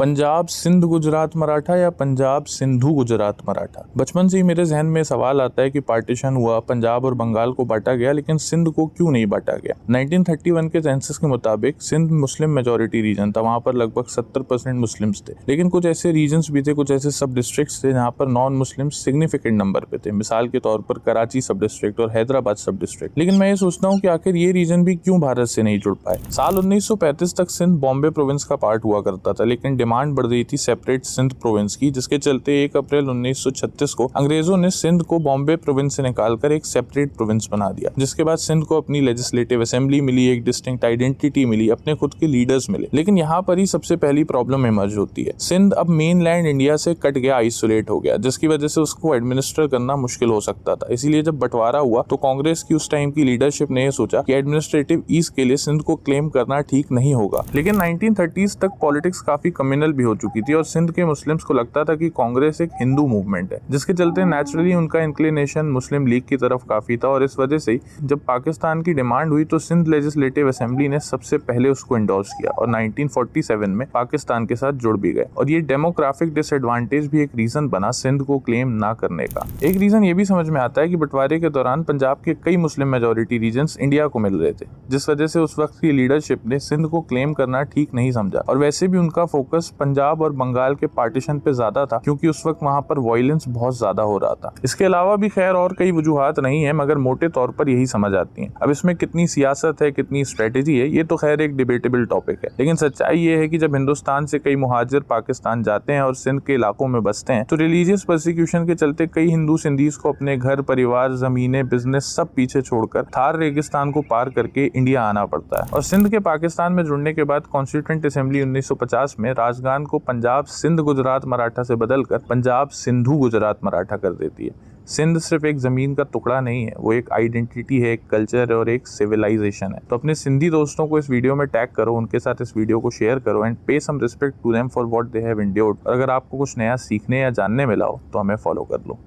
पंजाब सिंध गुजरात मराठा या पंजाब सिंधु गुजरात मराठा। बचपन से ही मेरे जहन में सवाल आता है कि पार्टीशन हुआ, पंजाब और बंगाल को बांटा गया, लेकिन सिंध को क्यों नहीं बांटा गया। 1931 के सेंसस के मुताबिक सिंध मुस्लिम मेजोरिटी रीजन था, वहां पर लगभग 70% मुस्लिम्स थे, लेकिन कुछ ऐसे रीजन्स भी थे, कुछ ऐसे सब डिस्ट्रिक्ट्स थे जहां पर नॉन मुस्लिम्स सिग्निफिकेंट नंबर पे थे। मिसाल के तौर पर कराची सब डिस्ट्रिक्ट और हैदराबाद सब डिस्ट्रिक्ट। लेकिन मैं ये सोचता हूँ कि आखिर ये रीजन भी क्यों भारत से नहीं जुड़ पाए। साल 1935 तक सिंध बॉम्बे प्रोविंस का पार्ट हुआ करता था, लेकिन डिमांड बढ़ गई थी सेपरेट सिंध प्रोविंस की, जिसके चलते 1 अप्रैल 1936 को अंग्रेजों ने सिंध को बॉम्बे प्रोविंस से निकालकर एक सेपरेट प्रोविंस बना दिया, जिसके बाद सिंध को अपनी लेजिस्लेटिव असेंबली मिली, एक डिस्टिंक्ट आइडेंटिटी मिली, अपने खुद के लीडर्स मिले। लेकिन यहाँ पर ही सबसे पहली प्रॉब्लम इमर्ज होती है। सिंध अब मेन लैंड इंडिया से कट गया, आइसोलेट हो गया, जिसकी वजह से उसको एडमिनिस्टर करना मुश्किल हो सकता था। इसीलिए जब बंटवारा हुआ तो कांग्रेस की उस टाइम की लीडरशिप ने यह सोचा कि एडमिनिस्ट्रेटिव ईज के लिए सिंध को क्लेम करना ठीक नहीं होगा। लेकिन 1930s तक पॉलिटिक्स काफी कम्युनल भी हो चुकी थी और सिंध के मुस्लिम्स को लगता था कि कांग्रेस एक हिंदू मूवमेंट है, जिसके चलते नेचुरली उनका इंक्लिनेशन मुस्लिम लीग की तरफ काफी था। और इस वजह से जब पाकिस्तान की डिमांड हुई तो सिंध लेजिस्लेटिव असेंबली ने सबसे पहले उसको एंडोर्स किया और 1947 में पाकिस्तान के साथ जुड़ भी गए। और ये डेमोग्राफिक डिसएडवांटेज भी एक रीजन बना सिंध को क्लेम ना करने का। एक रीजन ये भी समझ में आता है कि बंटवारे के दौरान पंजाब के कई मुस्लिम मेजोरिटी रीजन्स इंडिया को मिल रहे थे, जिस वजह से उस वक्त की लीडरशिप ने सिंध को क्लेम करना ठीक नहीं समझा। और वैसे भी उनका फोकस पंजाब और बंगाल के पार्टीशन पे ज्यादा था, क्योंकि उस वक्त वहां पर वायलेंस बहुत ज्यादा हो रहा था। इसके अलावा भी खैर और कई वजूहात नहीं है, मगर मोटे तौर पर यही समझ आती हैं। अब इसमें कितनी सियासत है, कितनी स्ट्रेटेजी है, ये तो खैर एक डिबेटेबल टॉपिक है। लेकिन सच्चाई ये है कि जब हिंदुस्तान से कई मुहाजिर पाकिस्तान जाते हैं और सिंध के इलाकों में बसते हैं, तो रिलीजियस परसिक्यूशन के चलते कई हिंदू सिंधीज को अपने घर परिवार, जमीनें, बिजनेस सब पीछे छोड़कर थार रेगिस्तान को पार करके इंडिया आना पड़ता है। और सिंध के पाकिस्तान में जुड़ने के बाद कॉन्स्टिट्यूएंट असेंबली 1950 में राजगान को पंजाब सिंध गुजरात मराठा से बदलकर पंजाब सिंधु गुजरात मराठा कर देती है। सिंध सिर्फ एक जमीन का टुकड़ा नहीं है, वो एक आइडेंटिटी है, एक कल्चर और एक सिविलाइजेशन है। तो अपने सिंधी दोस्तों को इस वीडियो में टैग करो, उनके साथ इस वीडियो को शेयर करो and pay some respect to them for what they have endured. और अगर आपको कुछ नया सीखने या जानने मिला हो तो हमें फॉलो कर लो।